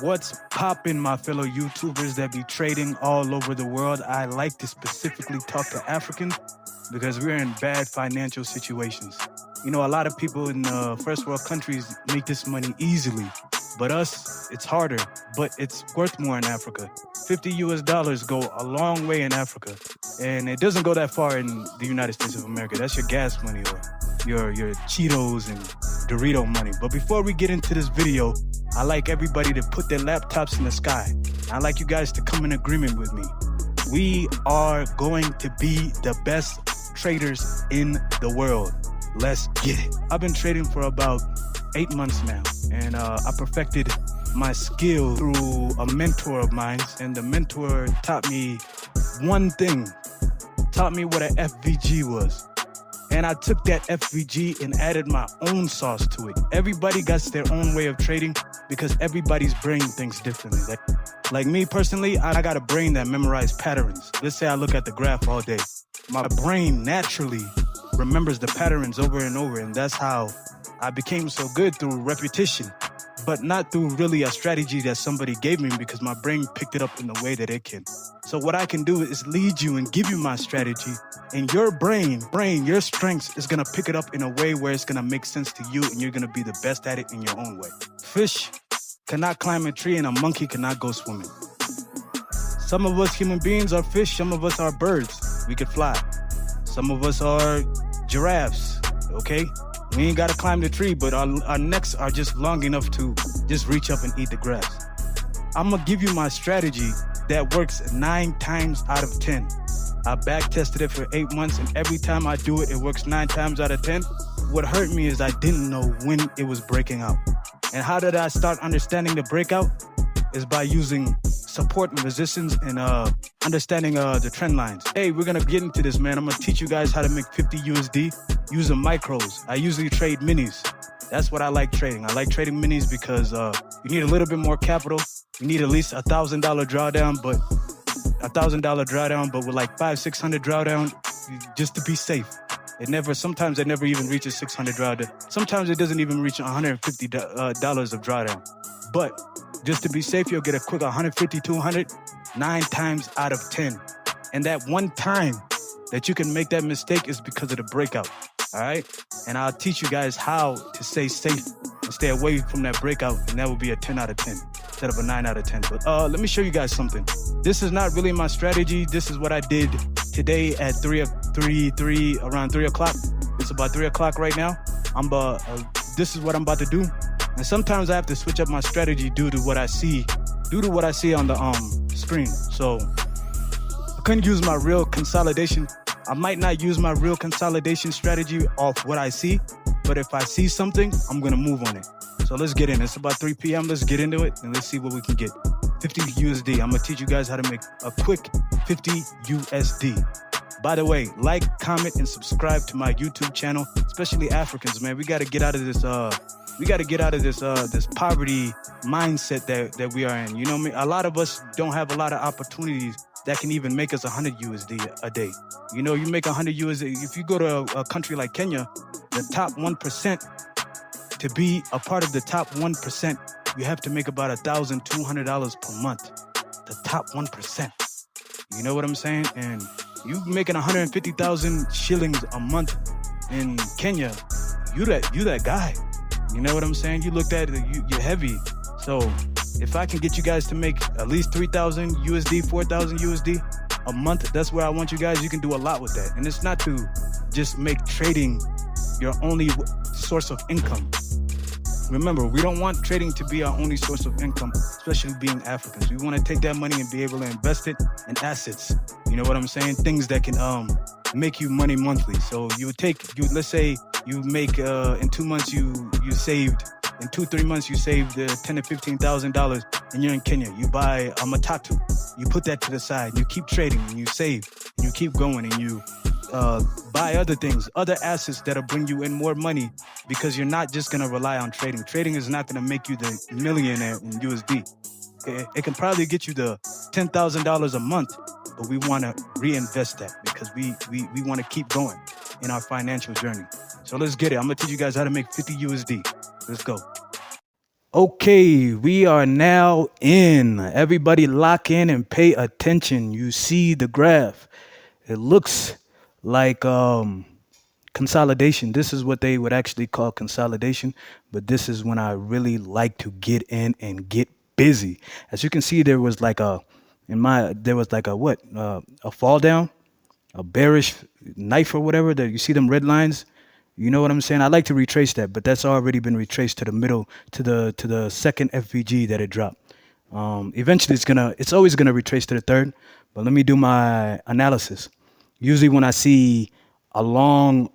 What's poppin', my fellow YouTubers that be trading all over the world? I like to specifically talk to Africans because we're in bad financial situations. You know, a lot of people in first world countries make this money easily, but us, it's harder, but it's worth more in Africa. $50 go a long way in Africa, and it doesn't go that far in the United States of America. That's your gas money or your Cheetos and Dorito money. But before we get into this video, I like everybody to put their laptops in the sky. I like you guys to come in agreement with me. We are going to be the best traders in the world. Let's get it. I've been trading for about 8 months now, and I perfected my skill through a mentor of mine, and the mentor taught me one thing, taught me what an FVG was. And I took that FVG and added my own sauce to it. Everybody got their own way of trading because everybody's brain thinks differently. Like me personally, I got a brain that memorizes patterns. Let's say I look at the graph all day. My brain naturally remembers the patterns over and over, and that's how I became so good through repetition, but not through really a strategy that somebody gave me because my brain picked it up in the way that it can. So what I can do is lead you and give you my strategy, and your brain, your strengths is gonna pick it up in a way where it's gonna make sense to you, and you're gonna be the best at it in your own way. Fish cannot climb a tree, and a monkey cannot go swimming. Some of us human beings are fish, some of us are birds. We could fly. Some of us are giraffes, okay? We ain't gotta climb the tree, but our necks are just long enough to just reach up and eat the grass. I'm gonna give you my strategy that works 9 times out of 10. I back tested it for 8 months, and every time I do it, it works 9 times out of 10. What hurt me is I didn't know when it was breaking out. And how did I start understanding the breakout? Is by using support and resistance and understanding the trend lines. Hey, we're gonna get into this, man. I'm gonna teach you guys how to make 50 USD using micros. I usually trade minis. That's what I like trading. I like trading minis because you need a little bit more capital. You need at least $1,000 drawdown, but with like $500-600 drawdown, just to be safe. Sometimes it never even reaches 600 drawdown. Sometimes it doesn't even reach $150 of drawdown. But just to be safe, you'll get a quick 150, 200, 9 times out of 10. And that one time that you can make that mistake is because of the breakout, all right? And I'll teach you guys how to stay safe and stay away from that breakout, and that will be a 10 out of 10 instead of a 9 out of 10. But let me show you guys something. This is not really my strategy. This is what I did today at around 3 o'clock. It's about 3 o'clock right now. This is what I'm about to do. And sometimes I have to switch up my strategy due to what I see on the screen. So I couldn't use my real consolidation. I might not use my real consolidation strategy off what I see, but if I see something, I'm gonna move on it. So let's get in. It's about 3 p.m. Let's get into it and let's see what we can get. 50 USD. I'm gonna teach you guys how to make a quick 50 USD. By the way, like, comment, and subscribe to my YouTube channel, especially Africans, man. We gotta get out of this this poverty mindset that we are in. You know what I mean? A lot of us don't have a lot of opportunities that can even make us 100 USD a day. You know, you make 100 USD. If you go to a country like Kenya, the top 1%, to be a part of the top 1%, you have to make about $1,200 per month. The top 1%. You know what I'm saying? And you making 150,000 shillings a month in Kenya, you that guy. You know what I'm saying? You looked at it, you're heavy. So if I can get you guys to make at least 3,000 USD, 4,000 USD a month, that's where I want you guys. You can do a lot with that. And it's not to just make trading your only source of income. Remember, we don't want trading to be our only source of income, especially being Africans. We want to take that money and be able to invest it in assets. You know what I'm saying? Things that can make you money monthly. So let's say you make in 2 months you saved, in 2-3 months you saved $10,000 to $15,000, and you're in Kenya. You buy a matatu, you put that to the side, you keep trading, and you save, and you keep going, and you buy other things, other assets that'll bring you in more money, because you're not just gonna rely on trading. Trading is not gonna make you the millionaire in USD. It can probably get you the $10,000 a month, but we want to reinvest that because we want to keep going in our financial journey. So let's get it. I'm gonna teach you guys how to make 50 USD. Let's go. Okay, we are now in. Everybody lock in and pay attention. You see the graph. It looks like consolidation. This is what they would actually call consolidation, but this is when I really like to get in and get busy. As you can see, there was like a there was like a what? A fall down, a bearish knife or whatever. That you see them red lines. You know what I'm saying? I like to retrace that, but that's already been retraced to the middle, to the second FVG that it dropped. Eventually, it's always gonna retrace to the third. But let me do my analysis. Usually, when I see a long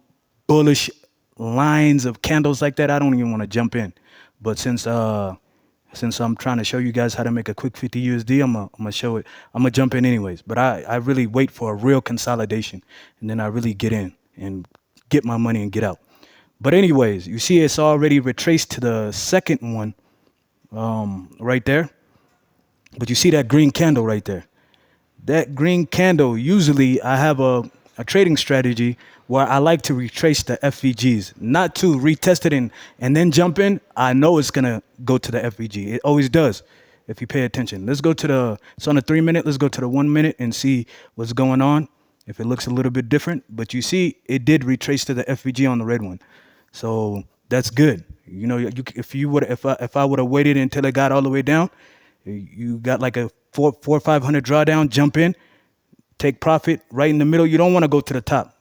bullish lines of candles like that, I don't even want to jump in. But since I'm trying to show you guys how to make a quick 50 USD, I'm gonna show it. I'm gonna jump in anyways. But I really wait for a real consolidation, and then I really get in and get my money and get out. But anyways, you see it's already retraced to the second one right there. But you see that green candle right there. That green candle, usually I have a trading strategy where I like to retrace the FVGs, not to retest it and then jump in. I know it's gonna go to the FVG. It always does if you pay attention. Let's go to it's on the 3 minute. Let's go to the 1 minute and see what's going on. If it looks a little bit different, but you see it did retrace to the FVG on the red one. So that's good. You know, if I would have waited until it got all the way down, you got like a 500 drawdown, jump in, take profit right in the middle. You don't want to go to the top.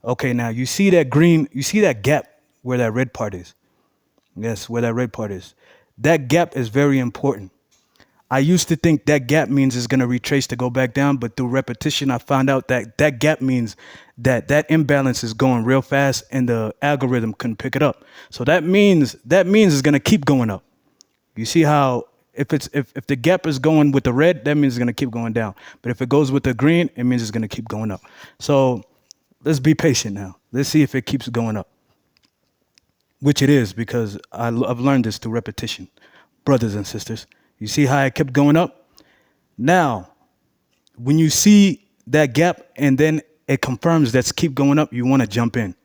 Okay, now you see that green, you see that gap where that red part is. Yes, where that red part is. That gap is very important. I used to think that gap means it's going to retrace to go back down, but through repetition, I found out that that gap means that that imbalance is going real fast and the algorithm couldn't pick it up. So that means it's going to keep going up. You see how if the gap is going with the red, that means it's going to keep going down. But if it goes with the green, it means it's going to keep going up. So let's be patient now. Let's see if it keeps going up, which it is, because I've learned this through repetition, brothers and sisters. You see how it kept going up? Now, when you see that gap and then it confirms that's keep going up, you want to jump in.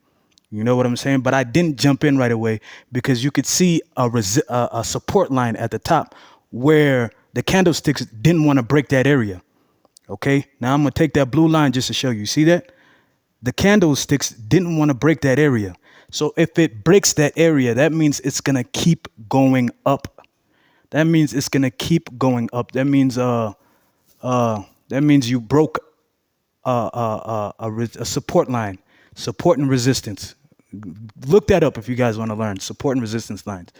You know what I'm saying? But I didn't jump in right away because you could see a support line at the top where the candlesticks didn't want to break that area. Okay, now I'm going to take that blue line just to show you. See that? The candlesticks didn't want to break that area. So if it breaks that area, that means it's going to keep going up. That means it's gonna keep going up. That means you broke a support line, support and resistance. Look that up if you guys want to learn support and resistance lines.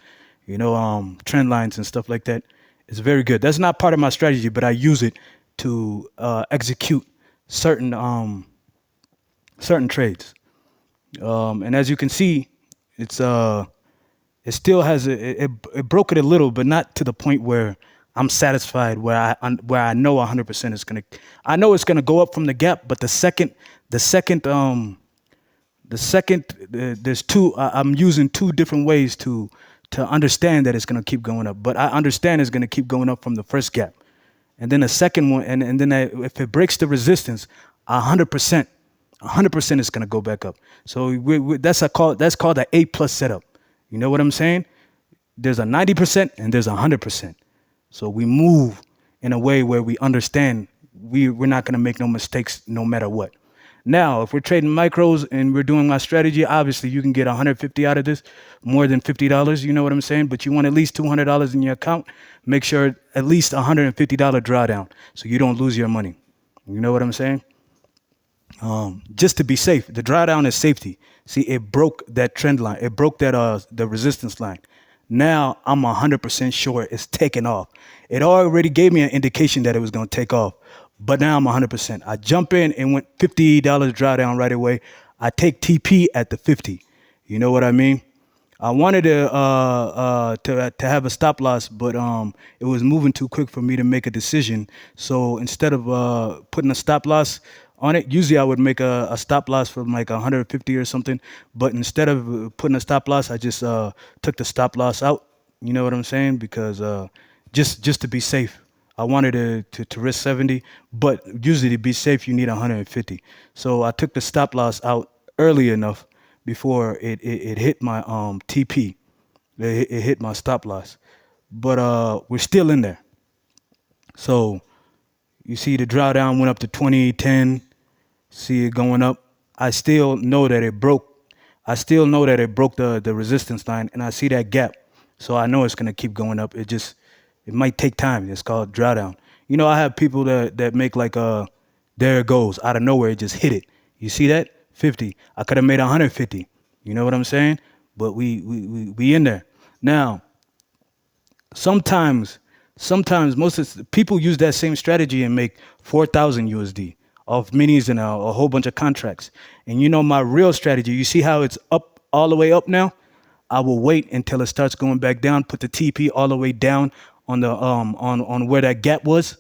You know, trend lines and stuff like that. It's very good. That's not part of my strategy, but I use it to execute certain trades. And as you can see, it still has it broke it a little, but not to the point where I'm satisfied, where I know 100% is gonna. I know it's gonna go up from the gap, but there's two. I'm using two different ways to understand that it's gonna keep going up. But I understand it's gonna keep going up from the first gap, and then the second one, and then if it breaks the resistance, 100%, 100% is gonna go back up. So that's called an A+ setup. You know what I'm saying? There's a 90% and there's 100%. So we move in a way where we understand we're not going to make no mistakes no matter what. Now, if we're trading micros and we're doing my strategy, obviously you can get 150 out of this, more than $50. You know what I'm saying? But you want at least $200 in your account. Make sure at least $150 drawdown so you don't lose your money. You know what I'm saying? Just to be safe. The drawdown is safety. See, it broke that trend line. It broke that the resistance line. Now I'm 100% sure it's taking off. It already gave me an indication that it was going to take off, but now I'm 100%. I jump in and went $50 drawdown right away. I take TP at the 50. You know what I mean? I wanted to have a stop loss, but it was moving too quick for me to make a decision. So instead of putting a stop loss on it, usually I would make a stop loss from like 150 or something. But instead of putting a stop loss, I just took the stop loss out. You know what I'm saying? Because just to be safe. I wanted to risk 70, but usually to be safe, you need 150. So I took the stop loss out early enough before it hit my TP. It hit my stop loss. but we're still in there. So you see the drawdown went up to 2010. See it going up. I still know that it broke. I still know that it broke the resistance line, and I see that gap. So I know it's gonna keep going up. It might take time. It's called drawdown. You know, I have people that make like there it goes out of nowhere. It just hit it. You see that 50? I could have made 150. You know what I'm saying? But we in there now. Sometimes most of people use that same strategy and make 4,000 USD off minis and a whole bunch of contracts. And you know my real strategy. You see how it's up all the way up now? I will wait until it starts going back down. Put the TP all the way down on the on where that gap was.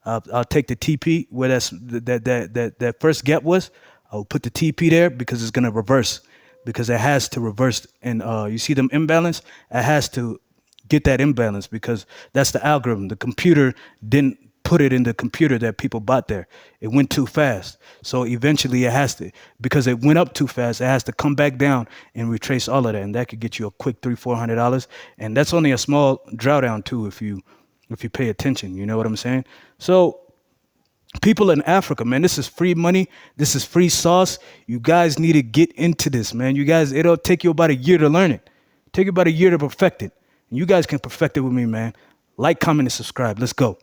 I'll take the TP where that first gap was. I'll put the TP there because it's gonna reverse, because it has to reverse. And you see them imbalance. It has to get that imbalance because that's the algorithm. The computer didn't put it in the computer that people bought there. It went too fast. So eventually it has to, because it went up too fast, it has to come back down and retrace all of that. And that could get you a quick $300-400. And that's only a small drawdown too if you pay attention. You know what I'm saying? So people in Africa, man, this is free money. This is free sauce. You guys need to get into this, man. You guys, it'll take you about a year to learn it. Take you about a year to perfect it. And you guys can perfect it with me, man. Like, comment, and subscribe. Let's go.